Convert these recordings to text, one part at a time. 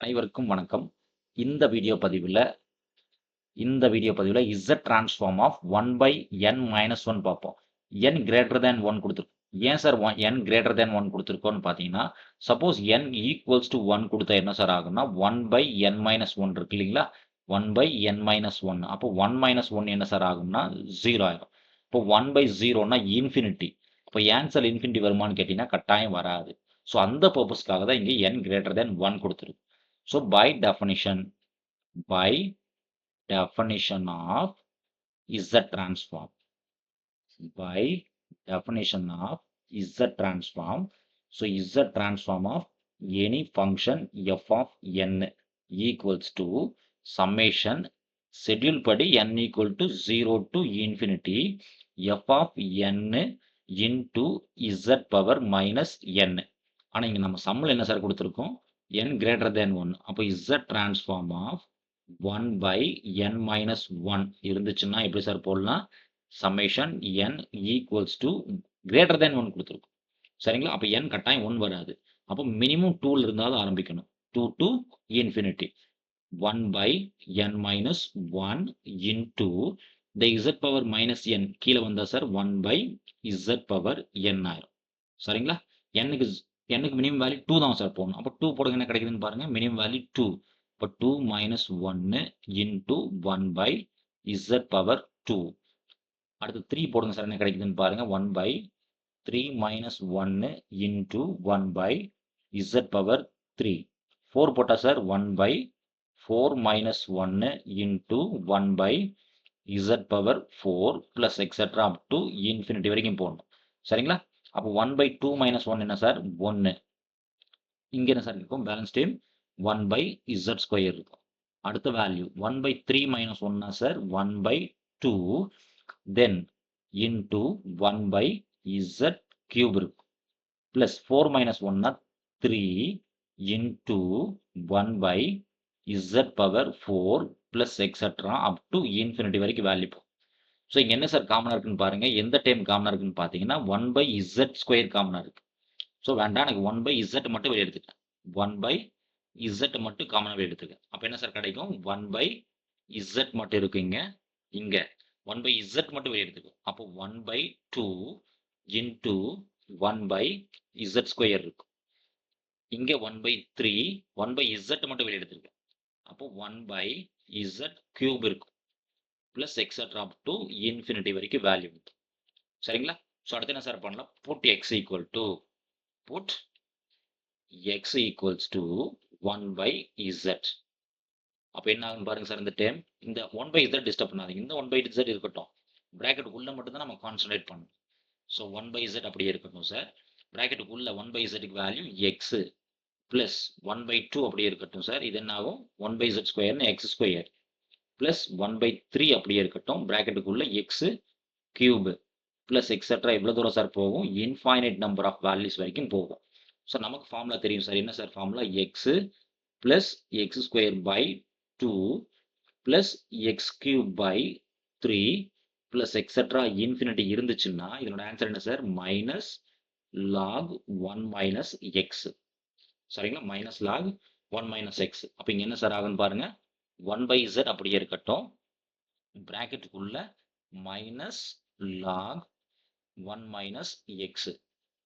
அனைவருக்கும் வணக்கம். இந்த வீடியோ பதிவுல Z டிரான்ஸ்ஃபார்ம் ஆஃப் 1/n-1 பார்ப்போம். n greater than 1 குடுத்துருக்கோம். ஏன் சார் n கிரேட்டர் தேன் 1 குடுத்துருக்கோம்னு பார்த்தீங்கன்னா, சப்போஸ் n ஈக்குவல்ஸ் டூ 1 குடுத்தா என்ன சார் ஆகும்னா, 1/n-1 இருக்கு இல்லைங்களா? 1/n-1 அப்போ 1 - 1 என்ன சார் ஆகும்னா 0 ஆயிரும். இப்போ 1/0ன்னா இன்ஃபினிட்டி. அப்போ ஆன்சர் இன்ஃபினிட்டி வருமான்னு கேட்டீங்கன்னா, கட்டாயம் வராது. ஸோ அந்த பர்ப்பஸ்க்காக தான் இங்க n greater than 1 குடுத்துருக்கு. So by definition of Z transform, by definition of Z transform, so Z transform of any function f of n equals to summation schedule படி n equal to 0 to infinity f of n into Z power minus n. ஆனா இங்க நம்ம சம்மில் என்ன sir கொடுத்துருக்கோம், n greater than 1. அப்போ Z transform of 1/n-1 இருந்துச்சுன்னா எப்படி சார் போடலாம், summation n equals to greater than 1 கொடுத்துருக்கோம். சரிங்களா? அப்போ n கட்டாயம் 1 வராது. அப்போ மினிமம் 2ல இருந்தாலும் ஆரம்பிக்கணும். 2 to infinity 1/n-1 into the Z power minus n கீழே வந்தா சார் 1/Z power n ஆயிரும். சரிங்களா? n க்கு மினிமம் வேல்யூ 2 தான் சார் போடணும். அப்போ 2 போடுங்க என்ன கிடைக்குதுன்னு பாருங்க. Minimum value 2. இப்போ 2 - 1 into 1/Z power 2. அடுத்து 3 போடுங்க சார் என்ன கிடைக்குதுன்னு பாருங்க. 1/3 - 1 into 1/Z power 3. 4 போட்டா sir 1/4 - 1 into 1/Z power 4 plus etc. up to infinity வரைக்கும் போடணும். சரிங்களா? அப்போ 1/2 - 1 என்ன சார் 1. இங்க என்ன சார் இருக்கும், பேலன்ஸ் டைம் 1/Z ஸ்கொயர் இருக்கும். அடுத்த value 1/3 - 1 sir 1/2 then into 1/Z cube இருக்கும். Plus 4 - 1 3 into 1/Z power 4 plus etcetera up to infinity வரைக்கும் வேல்யூ போகும். ஸோ இங்க என்ன சார் காமனா இருக்குன்னு பாருங்க. எந்த டைம் காமனா இருக்குன்னு பார்த்தீங்கன்னா 1/Z ஸ்கொயர் காமனா இருக்கு. ஸோ வேண்டாம், எனக்கு 1/Z மட்டும் வெளியே எடுத்துக்கேன். 1/Z மட்டும் காமனாகவே எடுத்துக்கேன். அப்போ என்ன சார் கிடைக்கும், 1/Z மட்டும் இருக்கு இங்க. இங்க 1/Z மட்டும் வெளியே எடுத்துக்கும். அப்போ 1/2 இன்டு 1/Z ஸ்கொயர் இருக்கும். இங்க 1/3 1/Z மட்டும் வெளியே எடுத்துருக்கேன். அப்போ 1/Z கியூப் இருக்கும். Plus etcetera up to infinity வரைக்கும் வேல்யூ இருக்கு. சரிங்களா? ஸோ அடுத்து என்ன சார் பண்ணலாம், put x equal to put x equals to 1/Z. அப்போ என்ன ஆகும் பாருங்க சார், இந்த டைம் இந்த 1/Z டிஸ்டர்ப் பண்ணாதீங்க. இந்த 1/Z இருக்கட்டும். பிராக்கெட் உள்ள மட்டும் தான் நம்ம கான்சன்ட்ரேட் பண்ணணும். ஸோ 1/Z அப்படியே இருக்கட்டும் சார். பிராக்கெட் உள்ள 1/Zக்கு வேல்யூ x பிளஸ் 1/2 அப்படியே இருக்கட்டும் சார். இது என்ன ஆகும், 1/Z ஸ்கொயர்னு x ஸ்கொயர் பிளஸ் 1/3 அப்படியே இருக்கட்டும். பிராக்கெட்டுக்குள்ள x கியூப் பிளஸ் எக்ஸெட்ரா எவ்வளவு தூரம் சார் போகும், இன்ஃபைனைட் நம்பர் ஆஃப் வேல்யூஸ் வரைக்கும் போகும். ஸோ நமக்கு ஃபார்முலா தெரியும் சார். என்ன sir formula, x plus x square by 2 plus x cube by 3 plus etcetera infinity இருந்துச்சுன்னா இதனோட ஆன்சர் என்ன sir, minus log 1 minus x. சரிங்களா? Minus log 1 minus x. அப்போ இங்க என்ன சார் ஆகுன்னு பாருங்க, 1/Z அப்படியே இருக்கட்டும். பிராக்கெட்டுக்குள்ள மைனஸ் லாக் 1 மைனஸ் எக்ஸ்.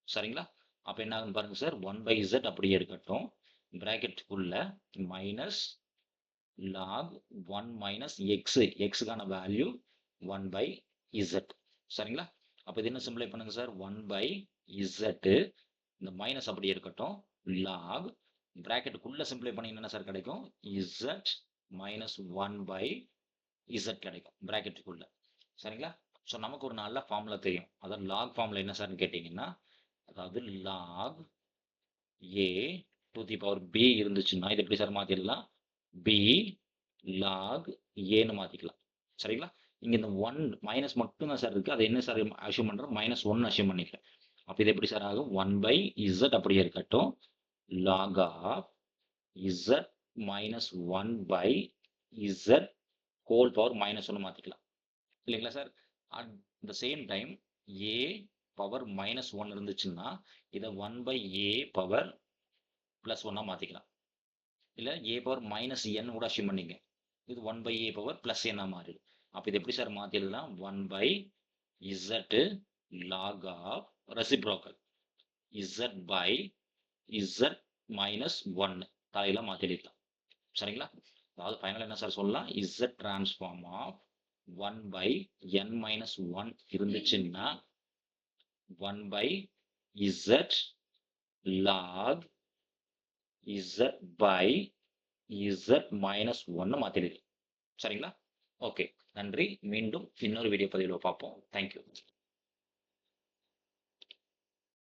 சரிங்களா? அப்போ என்ன ஆகுன்னு பாருங்க சார், 1/Z அப்படியே இருக்கட்டும். பிராக்கெட்டுக்குள்ள மைனஸ் லாக் 1 மைனஸ் எக்ஸ். எக்ஸுக்கான வேல்யூ 1/Z. சரிங்களா? அப்போ இது என்ன சிம்பிளை பண்ணுங்க சார், 1/Z இந்த மைனஸ் அப்படியே இருக்கட்டும். லாக் பிராக்கெட்டுக்குள்ள சிம்பிளை பண்ணீங்கன்னா என்ன சார் கிடைக்கும், Z மைனஸ் 1/Z கிடைக்கும் பிராக்கெட்டுக்குள்ள. சரிங்களா? ஸோ நமக்கு ஒரு நல்ல ஃபார்முலா தெரியும். அதாவது லாக் ஃபார்முலா என்ன சார்னு கேட்டிங்கன்னா, அதாவது log a to the power b இருந்துச்சுன்னா இது எப்படி சார் மாத்திடலாம், b லாக் ஏன்னு மாத்திக்கலாம். சரிங்களா? இங்க இந்த 1 மைனஸ் மட்டும் தான் சார் இருக்கு. அது என்ன சார் அஷ்யூம் பண்றோம், -1 அஷ்யூம் பண்ணிக்கிறேன். அப்போ இது எப்படி சார் ஆகும், 1/Z அப்படியே இருக்கட்டும். Log of Z minus 1/Z whole power -1 மாத்திக்கலாம் இல்லைங்களா sir. At the same time a power -1 இருந்துச்சுன்னா இதை 1/A பவர் +1 மாத்திக்கலாம். இல்லை ஏ பவர் மைனஸ் என் கூட அஷ்யூம் பண்ணிங்க. இது 1 ஏ பவர் ப்ளஸ் என்ன மாறிடும். அப்போ இது எப்படி சார் மாற்றி எழுதலாம்? 1 log of reciprocal z minus 1 தலையில் மாற்றி எழுதலாம். சரிங்களா? அதாவது ஃபைனல் என்ன சார் சொல்லலாம்? z டிரான்ஸ்ஃபார்ம் ஆஃப் 1/n-1 இருந்துச்சுன்னா 1/z log z/z-1 மாத்திடுது. சரிங்களா? ஓகே, நன்றி. மீண்டும் இன்னொரு வீடியோ பதிவில் பார்ப்போம். தேங்க்யூ.